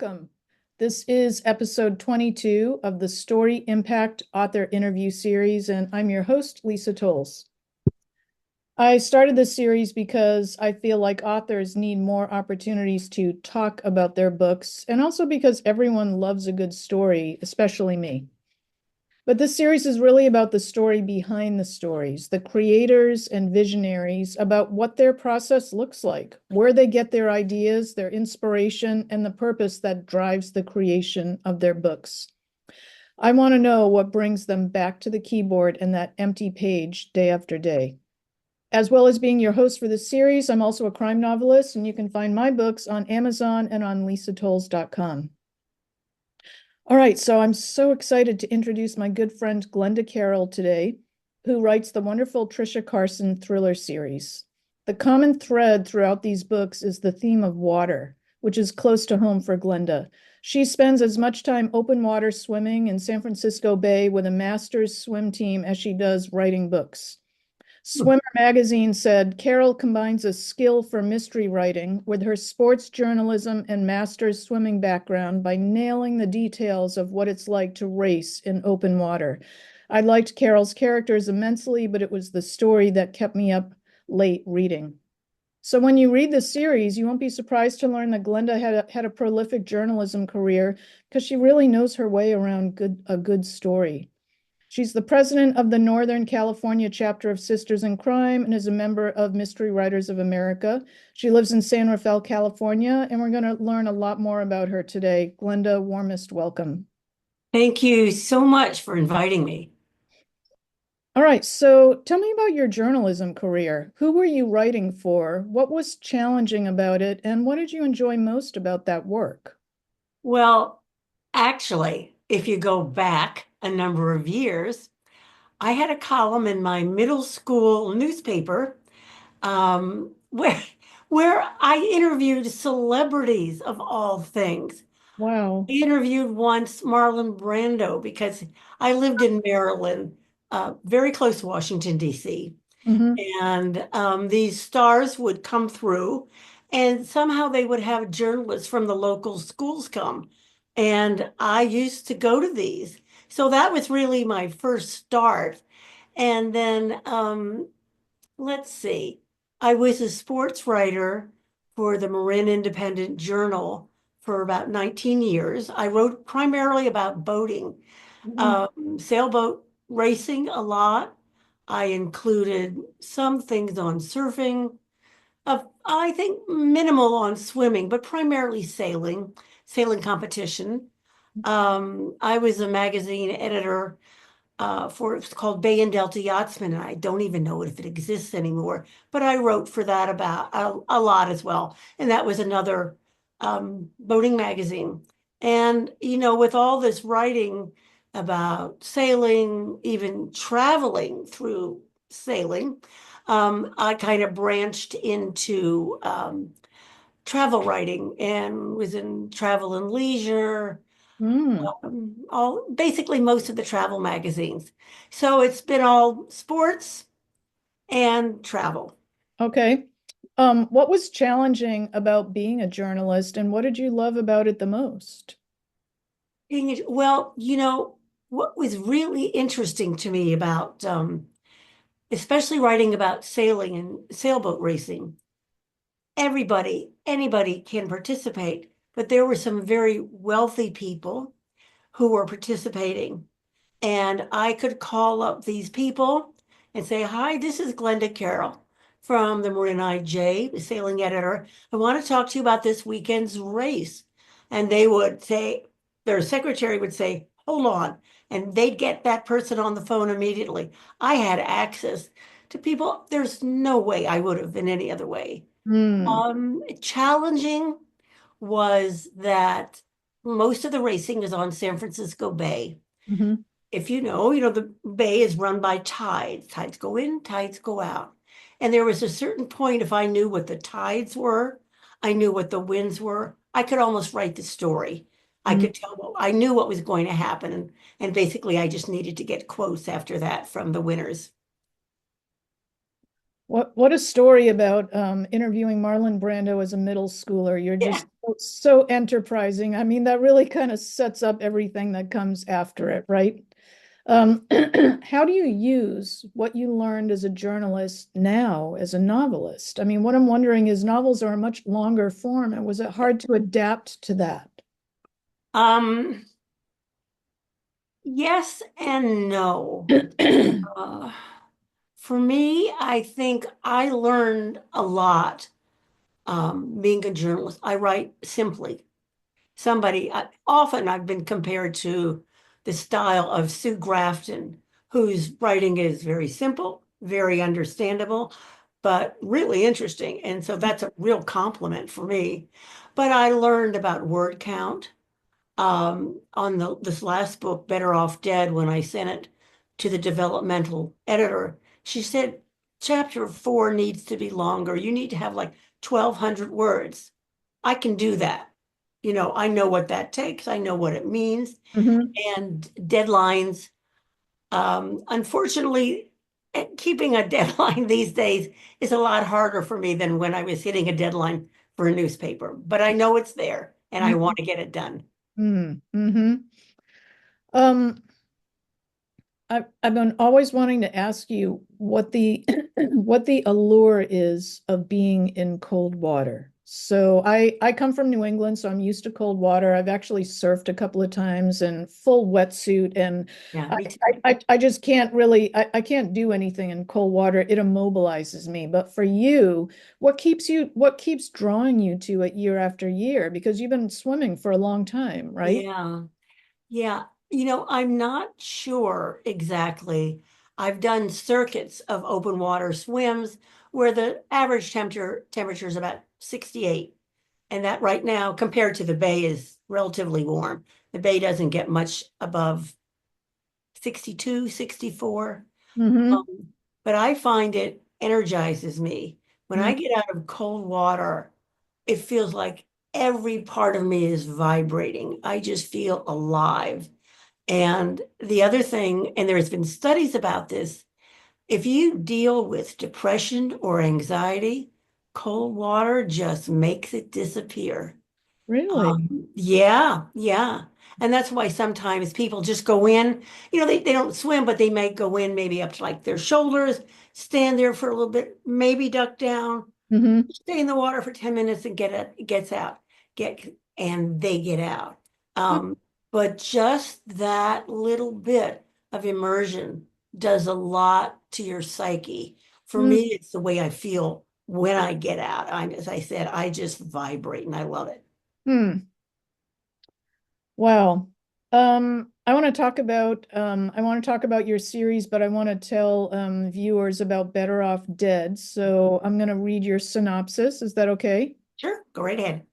welcome. This is episode 22 of the Story Impact Author Interview Series, and I'm your host, Lisa Tolles. I started this series because I feel like authors need more opportunities to talk about their books, and also because everyone loves a good story, especially me. But this series is really about the story behind the stories, the creators and visionaries about what their process looks like, where they get their ideas, their inspiration, and the purpose that drives the creation of their books. I want to know what brings them back to the keyboard and that empty page day after day. As well as being your host for this series, I'm also a crime novelist, and you can find my books on Amazon and on lisatolles.com. All right, so I'm so excited to introduce my good friend Glenda Carroll today, who writes the wonderful Tricia Carson thriller series. The common thread throughout these books is the theme of water, which is close to home for Glenda. She spends as much time open water swimming in San Francisco Bay with a master's swim team as she does writing books. Swimmer magazine said Carroll combines a skill for mystery writing with her sports journalism and master's swimming background by nailing the details of what it's like to race in open water. I liked Carroll's characters immensely, but it was the story that kept me up late reading. So when you read this series, you won't be surprised to learn that Glenda had a prolific journalism career because she really knows her way around a good story. She's the president of the Northern California chapter of Sisters in Crime and is a member of Mystery Writers of America. She lives in San Rafael, California, and we're going to learn a lot more about her today. Glenda, warmest welcome. Thank you so much for inviting me. All right, so tell me about your journalism career. Who were you writing for? What was challenging about it? And what did you enjoy most about that work? Well, actually, if you go back a number of years, I had a column in my middle school newspaper where I interviewed celebrities of all things. Wow. I interviewed once Marlon Brando because I lived in Maryland, very close to Washington, D.C. Mm-hmm. And these stars would come through, and somehow they would have journalists from the local schools come. And I used to go to these. So that was really my first start. And then let's see, I was a sports writer for the Marin Independent Journal for about 19 years. I wrote primarily about boating, Mm. sailboat racing a lot. I included some things on surfing, I think minimal on swimming, but primarily sailing competition. I was a magazine editor for it's called Bay and Delta Yachtsman, and I don't even know if it exists anymore, but I wrote for that about a lot as well. And that was another boating magazine. And, with all this writing about sailing, even traveling through sailing, I kind of branched into travel writing and was in Travel and Leisure, Mm. all basically most of the travel magazines. So it's been all sports and travel. Okay. What was challenging about being a journalist, and what did you love about it the most? Well, what was really interesting to me about, especially writing about sailing and sailboat racing, anybody can participate, but there were some very wealthy people who were participating. And I could call up these people and say, "Hi, this is Glenda Carroll from the Marin IJ, the sailing editor. I want to talk to you about this weekend's race." And they would say, their secretary would say, "Hold on." And they'd get that person on the phone immediately. I had access to people. There's no way I would have in any other way. Hmm. Challenging was that most of the racing is on San Francisco Bay. Hmm. If the bay is run by tides. Tides go in, tides go out. And there was a certain point, if I knew what the tides were, I knew what the winds were, I could almost write the story. I could tell I knew what was going to happen. And basically, I just needed to get quotes after that from the winners. What a story about interviewing Marlon Brando as a middle schooler. You're Yeah. just So enterprising. I mean, that really kind of sets up everything that comes after it, right? Um, how do you use what you learned as a journalist now as a novelist? I mean, what I'm wondering is novels are a much longer form, and was it hard to adapt to that? Um, yes and no. Uh, for me, I think I learned a lot being a journalist. I write simply. Often I've been compared to the style of Sue Grafton, whose writing is very simple, very understandable, but really interesting. And so that's a real compliment for me. But I learned about word count on this last book, Better Off Dead, when I sent it to the developmental editor. She said, chapter 4 needs to be longer. You need to have like 1,200 words. I can do that. I know what that takes. I know what it means. Mhm. And deadlines, unfortunately, keeping a deadline these days is a lot harder for me than when I was hitting a deadline for a newspaper. But I know it's there and I want to get it done. Mm-hmm. Um, I've been always wanting to ask you what the what the allure is of being in cold water. So I come from New England, so I'm used to cold water. I've actually surfed a couple of times in full wetsuit, and Yeah, I me too. I just can't really I can't do anything in cold water. It immobilizes me. But for you, what keeps drawing you to it year after year? Because you've been swimming for a long time, right? Yeah. Yeah, I'm not sure exactly. I've done circuits of open water swims where the average temperature is about 68. And that right now, compared to the bay, is relatively warm. The bay doesn't get much above 62, 64. Mm-hmm. But I find it energizes me. When I get out of cold water, it feels like every part of me is vibrating. I just feel alive. And the other thing, and there's been studies about this, if you deal with depression or anxiety, cold water just makes it disappear. Really? Yeah, yeah. And that's why sometimes people just go in, they don't swim, but they may go in maybe up to like their shoulders, stand there for a little bit, maybe duck down, Mm-hmm. stay in the water for 10 minutes and gets out. And they get out. Um, but just that little bit of immersion does a lot to your psyche. For me, it's the way I feel when I get out. As I said, I just vibrate and I love it. Mm-hmm. Wow. I want to talk about your series, but I want to tell viewers about Better Off Dead. So I'm going to read your synopsis. Is that okay? Sure, go right ahead.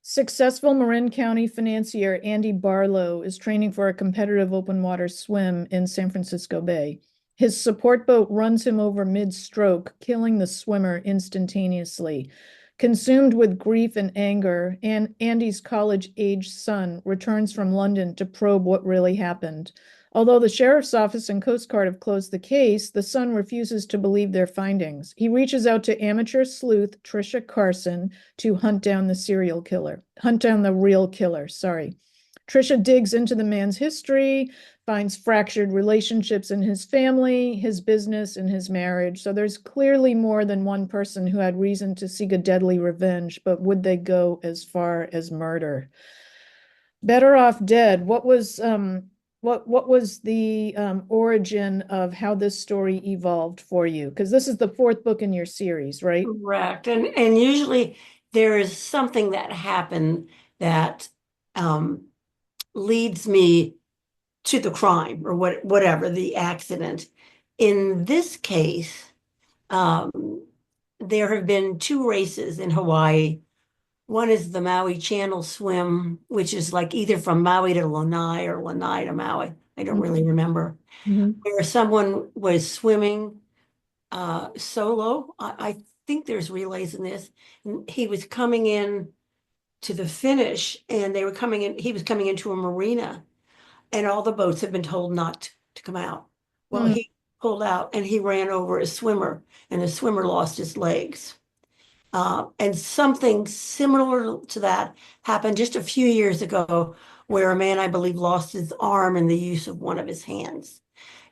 Successful Marin County financier Andy Barlow is training for a competitive open water swim in San Francisco Bay. His support boat runs him over mid-stroke, killing the swimmer instantaneously. Consumed with grief and anger, and Andy's college-aged son returns from London to probe what really happened. Although the sheriff's office and Coast Guard have closed the case, the son refuses to believe their findings. He reaches out to amateur sleuth Tricia Carson to hunt down the real killer, sorry. Tricia digs into the man's history, finds fractured relationships in his family, his business, and his marriage. So there's clearly more than one person who had reason to seek a deadly revenge, but would they go as far as murder? Better Off Dead. What was the origin of how this story evolved for you? Because this is the fourth book in your series, right? Correct. And usually there is something that happened that um, leads me to the crime or whatever the accident. In this case, um, there have been two races in Hawaii. One is the Maui Channel Swim, which is like either from Maui to Lanai or Lanai to Maui. I don't really remember. Mhm. Where someone was swimming solo. I think there's relays in this. And he was coming in to the finish and they were coming in, he was coming into a marina and all the boats had been told not to come out. Well, Mm, he pulled out and he ran over a swimmer and the swimmer lost his legs. And something similar to that happened just a few years ago, where a man, I believe, lost his arm in the use of one of his hands.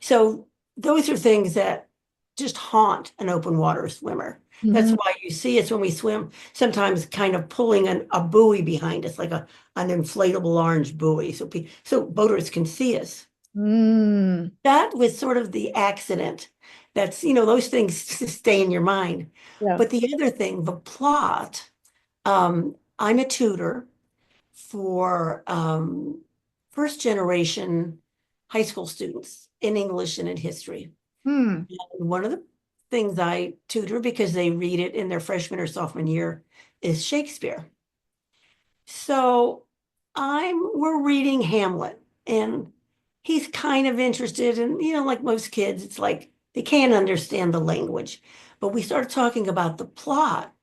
So those are things that just haunt an open water swimmer. That's Hmm. why you see us when we swim, sometimes kind of pulling a buoy behind us, like an inflatable orange buoy, so boaters can see us. Mm. That was sort of the accident. That's, those things stay in your mind. Yeah. But the other thing, the plot, I'm a tutor for first generation high school students in English and in history. Hmm. And one of the things I tutor, because they read it in their freshman or sophomore year, is Shakespeare. So we're reading Hamlet, and he's kind of interested in, like most kids, it's like they can't understand the language. But we start talking about the plot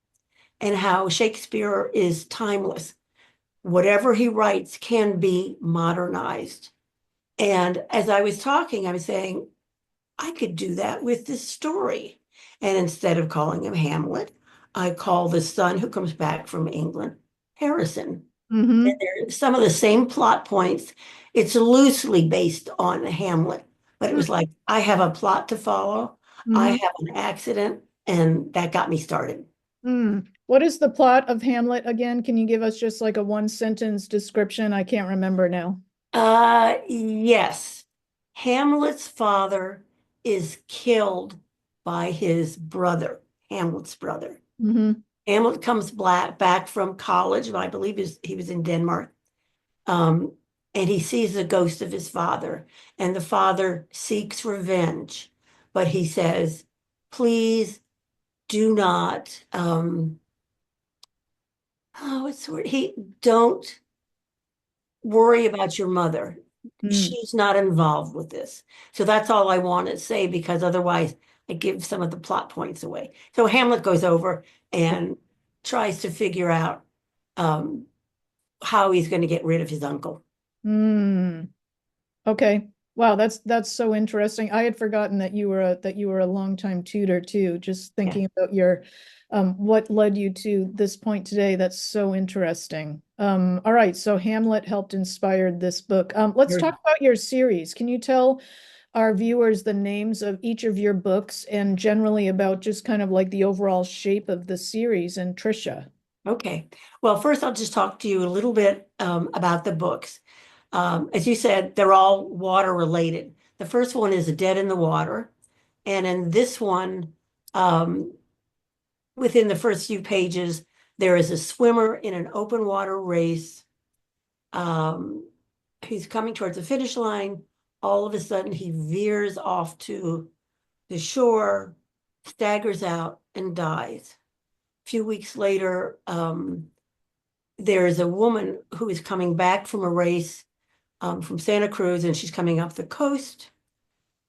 and how Shakespeare is timeless. Whatever he writes can be modernized. And as I was talking, I was saying, I could do that with this story. And instead of calling him Hamlet, I call the son who comes back from England Harrison. And Hmm. there are some of the same plot points. It's loosely based on Hamlet, but it was like, I have a plot to follow. I Hmm. have an accident, and that got me started. Mm. What is the plot of Hamlet again? Can you give us just like a one sentence description? I can't remember now. Yes. Hamlet's father is killed by his brother, Hamlet's brother. Hmm. Hamlet comes back from college, I believe he was in Denmark, um, and he sees the ghost of his father, and the father seeks revenge, but he says, please do not, oh, it's he don't worry about your mother. Mm. She's not involved with this. So that's all I want to say, because otherwise I give some of the plot points away. So Hamlet goes over and tries to figure out um, how he's going to get rid of his uncle. Mm. Okay. Wow, that's so interesting. I had forgotten that you were a longtime tutor too. Just Yeah. thinking about your what led you to this point today. That's so interesting. All right, so Hamlet helped inspire this book. Let's talk about your series. Can you tell our viewers the names of each of your books and generally about just kind of like the overall shape of the series and Trisha? Okay. Well, first I'll just talk to you a little bit about the books. As you said, they're all water related. The first one is Dead in the Water. And in this one, um, within the first few pages, there is a swimmer in an open water race. Um, he's coming towards the finish line. All of a sudden, he veers off to the shore, staggers out, and dies. A few weeks later, there is a woman who is coming back from a race from Santa Cruz, and she's coming up the coast,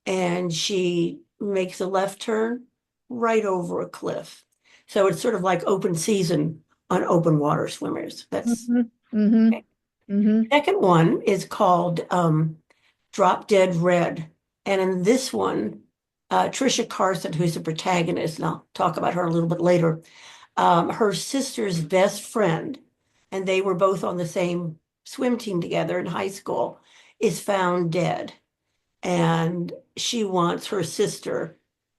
and she makes a left turn right over a cliff. So it's sort of like open season on open water swimmers. That's Hmm. Hmm. okay. Hmm. Second one is called Drop Dead Red. And in this one, Trisha Carson, who's the protagonist, and I'll talk about her a little bit later, her sister's best friend, and they were both on the same swim team together in high school, is found dead. And she wants her sister,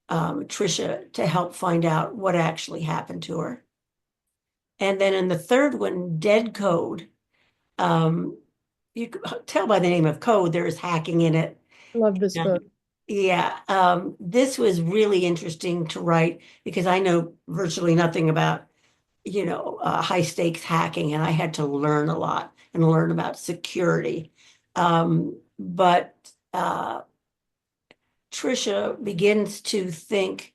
Trisha, to help find out what actually happened to her. And then in the third one, Dead Code, um, you could tell by the name of code, there's hacking in it. Love this book. And yeah, this was really interesting to write because I know virtually nothing about, high stakes hacking, and I had to learn a lot and learn about security. But Trisha begins to think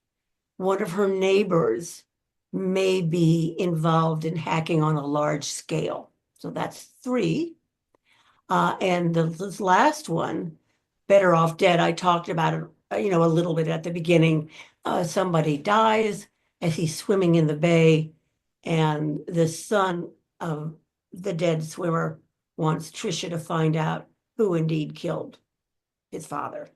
one of her neighbors may be involved in hacking on a large scale. So that's three. And this last one, Better Off Dead, I talked about it, a little bit at the beginning. Somebody dies as he's swimming in the bay, and the son of the dead swimmer wants Trisha to find out who indeed killed his father.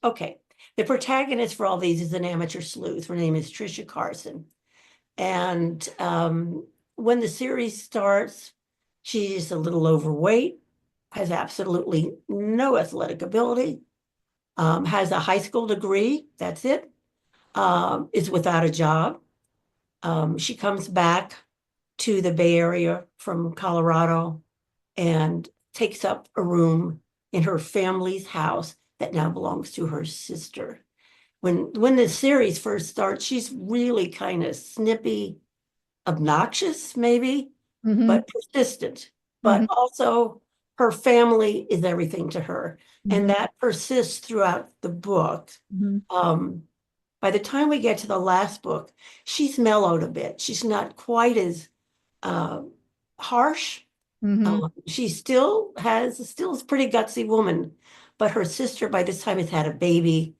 Okay. The protagonist for all these is an amateur sleuth. Her name is Trisha Carson. And when the series starts, she's a little overweight, has absolutely no athletic ability, has a high school degree, that's it, is without a job. She comes back to the Bay Area from Colorado and takes up a room in her family's house that now belongs to her sister. When the series first starts, she's really kind of snippy, obnoxious, maybe, Mm-hmm. but persistent. Mm-hmm. But also, her family is everything to her, and Mm-hmm. that persists throughout the book. Mm-hmm. Um, by the time we get to the last book, she's mellowed a bit. She's not quite as uh, harsh. Mm-hmm. She still is a pretty gutsy woman, but her sister by this time has had a baby,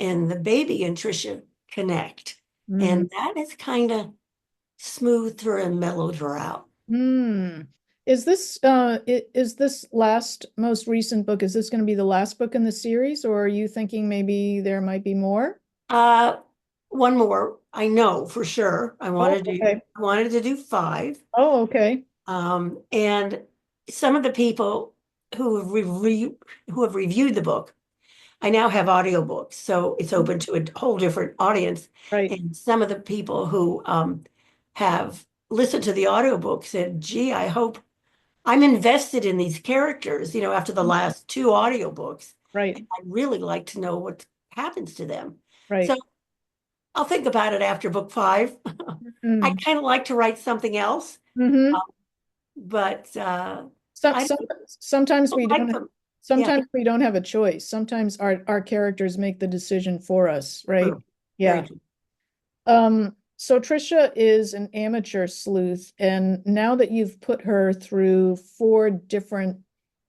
and the baby and Trisha connect, Mm-hmm. and that has kind of smoothed her and mellowed her out. Hmm. Is this last most recent book, is this going to be the last book in the series, or are you thinking maybe there might be more? Uh, One more, I know for sure. Oh, okay. I wanted to do five. Oh, okay. And some of the people who have reviewed the book, I now have audiobooks, so it's open to a whole different audience. Right. And some of the people who have listened to the audiobook said, gee, I hope I'm invested in these characters, after the last two audiobooks. Right. And I'd really like to know what happens to them. So Right. I'll think about it after book five. I Mm. kind of like to write something else, Mm-hmm. but Some, I some, sometimes don't we like don't them. Yeah, sometimes we don't have a choice. Sometimes our characters make the decision for us, right? true. Very Yeah. true. So Trisha is an amateur sleuth, and now that you've put her through four different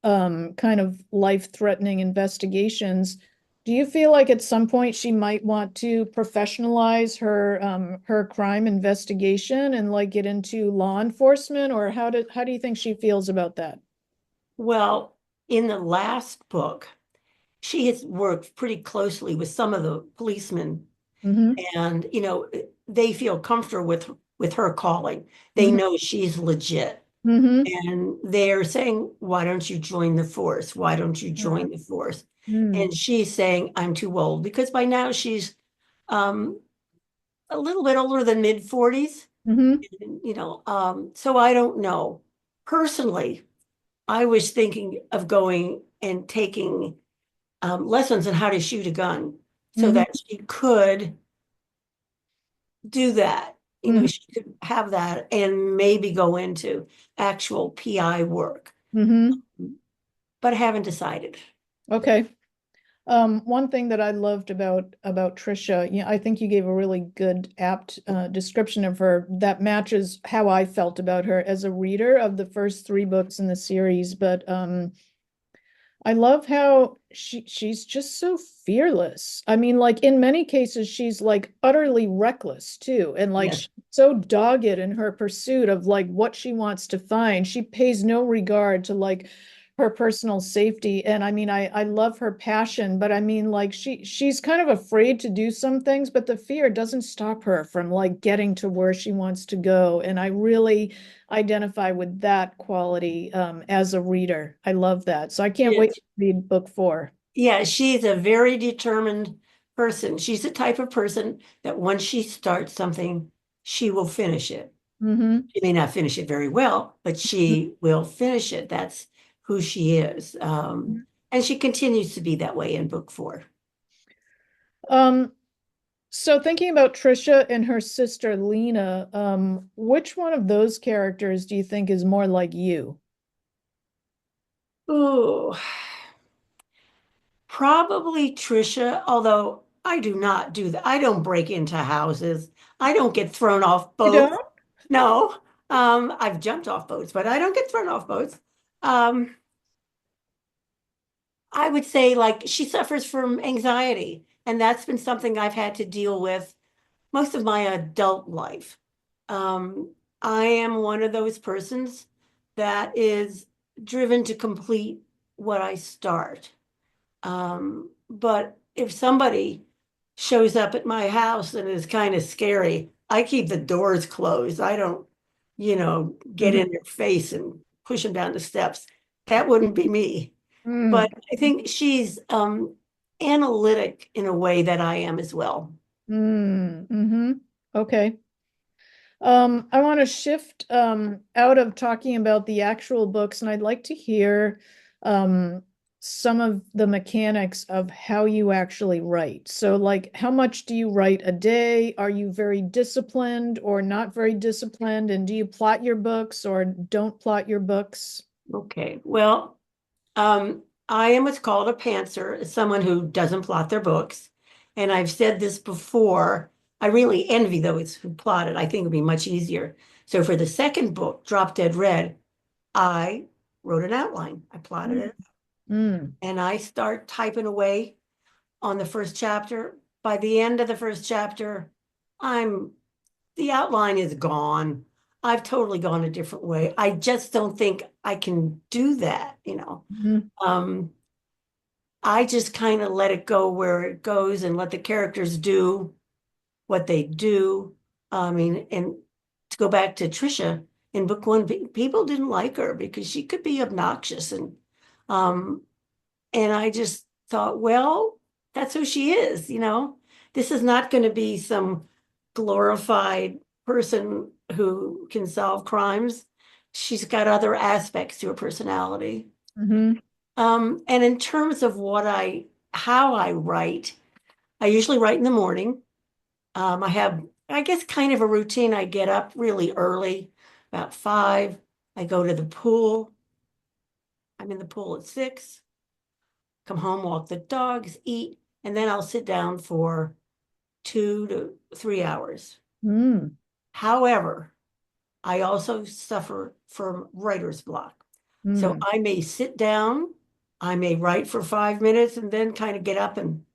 kind of life-threatening investigations, do you feel like at some point she might want to professionalize her crime investigation and like get into law enforcement, or how do you think she feels about that? Well, in the last book, she has worked pretty closely with some of the policemen, Mm-hmm. and they feel comfortable with her calling. They Mm-hmm. know she's legit, Mm-hmm. and they're saying, "Why don't you join the force? Why don't you join the force?" Mm-hmm. And she's saying, "I'm too old," because by now she's um, a little bit older than mid 40s. Mm-hmm. So I don't know. Personally, I was thinking of going and taking lessons on how to shoot a gun so Mm-hmm. that she could do that. Mm-hmm. She could have that and maybe go into actual PI work, Mm-hmm. but I haven't decided. Okay. One thing that I loved about Trisha, I think you gave a really good, apt description of her that matches how I felt about her as a reader of the first three books in the series. But I love how she's just so fearless. I mean, like in many cases, she's like utterly reckless too, and like Yes. she's so dogged in her pursuit of like what she wants to find. She pays no regard to like her personal safety. And I mean, I love her passion, but I mean, like she's kind of afraid to do some things, but the fear doesn't stop her from like getting to where she wants to go. And I really identify with that quality as a reader. I love that. So I can't wait Yes. to read book four. Yeah, she's a very determined person. She's the type of person that once she starts something, she will finish it. Hmm. She may not finish it very well, but she will finish it. That's who she is. And she continues to be that way in book four. Um, so thinking about Trisha and her sister Lena, which one of those characters do you think is more like you? Ooh, probably Trisha, although I do not do that. I don't break into houses. I don't get thrown off You boats. don't? No, I've jumped off boats, but I don't get thrown off boats. Um, I would say like she suffers from anxiety, and that's been something I've had to deal with most of my adult life. I am one of those persons that is driven to complete what I start. But if somebody shows up at my house and is kind of scary, I keep the doors closed. I don't, get Mhm. in their face and push them down the steps. That wouldn't be me. Mm, But I think she's analytic in a way that I am as well. Okay. I want to shift out of talking about the actual books, and I'd like to hear um, some of the mechanics of how you actually write. So, like, how much do you write a day? Are you very disciplined or not very disciplined? And do you plot your books or don't plot your books? Okay. Well, I am what's called a pantser, someone who doesn't plot their books. And I've said this before. I really envy those who plot it. I think it'd be much easier. So for the second book, Drop Dead Red, I wrote an outline. I plotted it Mm, and I start typing away on the first chapter. By the end of the first chapter, I'm the outline is gone. I've totally gone a different way. I just don't think I can do that. mhm, Um, I just kind of let it go where it goes and let the characters do what they do. I mean, and to go back to Trisha in book one, people didn't like her because she could be obnoxious um and I just thought, well, that's who she is. This is not going to be some glorified person who can solve crimes. She's got other aspects to her personality. mhm, And in terms of how I write, I usually write in the morning. I have, I guess, kind of a routine. I get up really early, about 5. I go to the pool. I'm in the pool at 6. Come home, walk the dogs, eat, and then I'll sit down for 2 to 3 hours. mm, However, I also suffer from writer's block. So mm, I may sit down, I may write for 5 minutes and then kind of get up and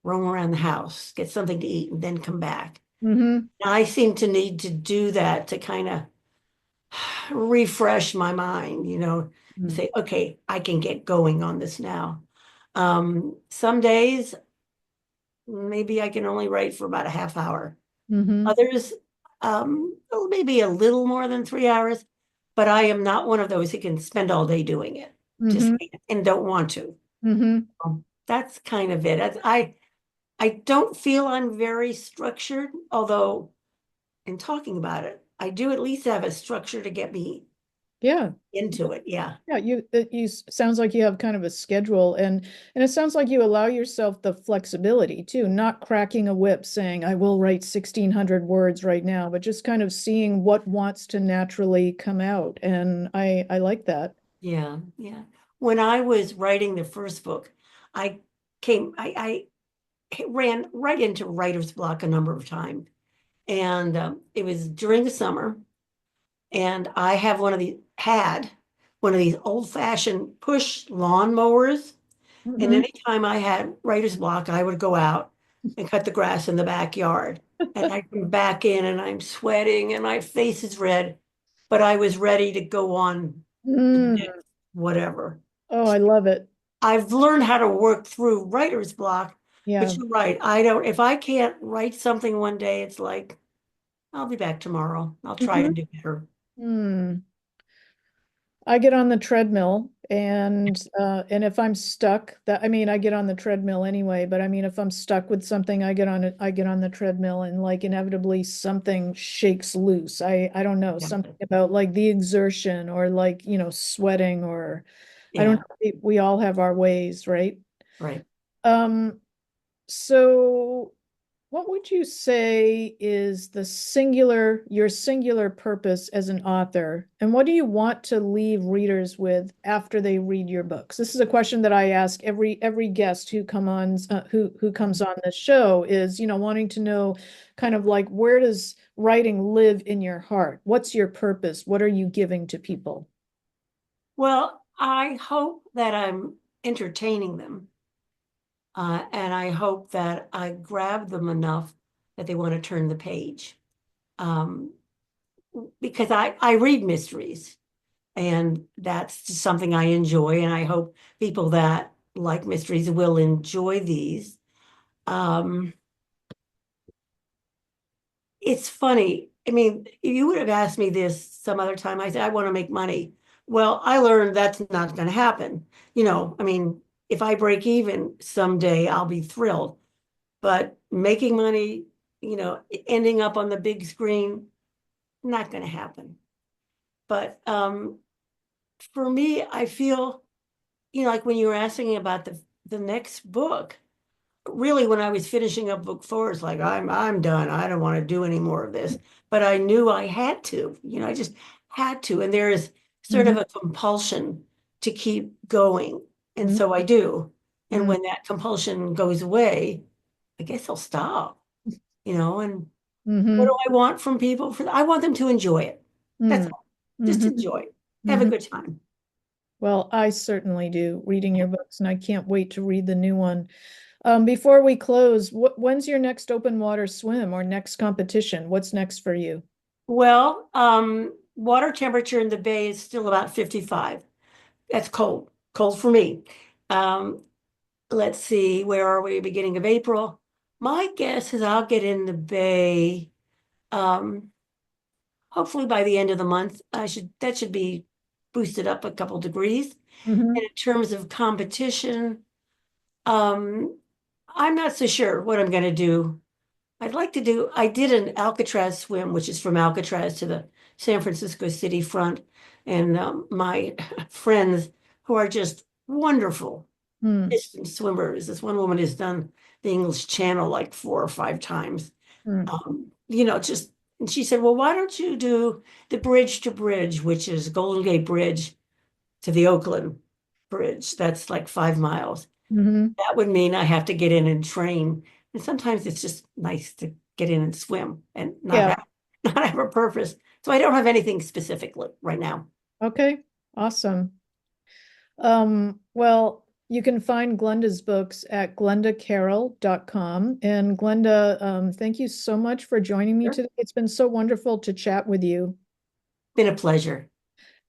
roam around the house, get something to eat, and then come back. mhm, I seem to need to do that to kind of refresh my mind, to mm, say, okay, I can get going on this now. Some days maybe I can only write for about a half hour. mhm, Others, maybe a little more than 3 hours, but I am not one of those who can spend all day doing it. Just mhm, can't and don't want to. mhm. That's kind of it. I don't feel I'm very structured, although in talking about it, I do at least have a structure to get me Yeah. into it. Yeah. Yeah, sounds like you have kind of a schedule, and it sounds like you allow yourself the flexibility too, not cracking a whip saying I will write 1,600 words right now, but just kind of seeing what wants to naturally come out. And I like that. Yeah. Yeah. When I was writing the first book, I I ran right into writer's block a number of times. And it was during the summer. And I had one of these old fashioned push lawn mowers. And Hmm. anytime I had writer's block, I would go out and cut the grass in the backyard. And I come back in and I'm sweating and my face is red, but I was ready to go on to the Mm. next whatever. Oh, I love it. I've learned how to work through writer's block, but Yeah. you're right. I don't, if I can't write something one day, it's like, I'll be back tomorrow. I'll try to Hmm. do better. I get on the treadmill and if I'm stuck, that I mean I get on the treadmill anyway, but I mean if I'm stuck with something, I get on the treadmill and like inevitably something shakes loose. I don't know, Yeah. something about like the exertion or like, sweating or I don't Yeah, know, we all have our ways, right? right. Um, so what would you say is your singular purpose as an author? And what do you want to leave readers with after they read your books? This is a question that I ask every guest who comes on this show is, wanting to know kind of like where does writing live in your heart? What's your purpose? What are you giving to people? Well, I hope that I'm entertaining them. And I hope that I grab them enough that they want to turn the page. Um, because I read mysteries and that's just something I enjoy. And I hope people that like mysteries will enjoy these. Um, it's funny. I mean, if you would have asked me this some other time, I said, I want to make money. Well, I learned that's not going to happen. I mean, if I break even someday, I'll be thrilled. But making money, ending up on the big screen, not going to happen. But for me, I feel, like when you were asking about the next book, really when I was finishing up book four, it's like I'm done. I don't want to do any more of this. But I knew I had to, I just had to. And there is sort of Mhm, a compulsion to keep going. And mhm, so I do. And mhm, when that compulsion goes away, I guess I'll stop, and what do mhm, I want from people? I want them to enjoy it. That's mhm, all. Just mhm, enjoy it. Have a mhm. good time. Well, I certainly do reading your books, and I can't wait to read the new one. Before we close, when's your next open water swim or next competition? What's next for you? Well, water temperature in the bay is still about 55. That's cold, cold for me. Um, let's see, where are we? Beginning of April. My guess is I'll get in the bay, um, hopefully by the end of the month. That should be boosted up a couple degrees. And Hmm. in terms of competition, um, I'm not so sure what I'm going to do. I did an Alcatraz swim, which is from Alcatraz to the San Francisco city front. And my friends who are just wonderful Hmm. distance swimmers. This one woman has done the English Channel like 4 or 5 times. Hmm. Just, and she said, well, why don't you do the bridge to bridge, which is Golden Gate Bridge to the Oakland Bridge? That's like 5 miles. Hmm. That would mean I have to get in and train. And sometimes it's just nice to get in and swim and not Yeah. have not have a purpose. So I don't have anything specifically right now. Okay. Awesome. Well, you can find Glenda's books at glendacarroll.com. And Glenda, thank you so much for joining me Sure. today. It's been so wonderful to chat with you. Been a pleasure.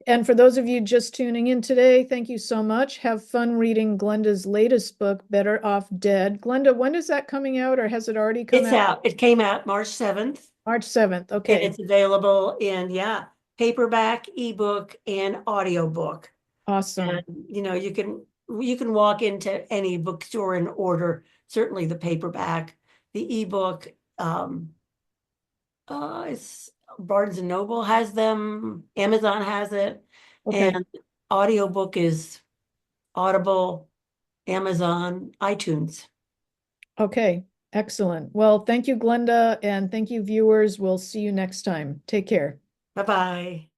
And for those of you just tuning in today, thank you so much. Have fun reading Glenda's latest book, Better Off Dead. Glenda, when is that coming out, or has it already come It's out? out. It came out March 7th, March 7th. and Okay. it's available in, yeah, paperback, ebook, and audiobook. And Awesome. you can walk into any bookstore and order certainly the paperback, the ebook. It's Barnes and Noble has them, Amazon has it, Okay. and audiobook is Audible, Amazon, iTunes. Okay. Excellent. Well, thank you, Glenda, and thank you, viewers. We'll see you next time. Take care. Bye-bye.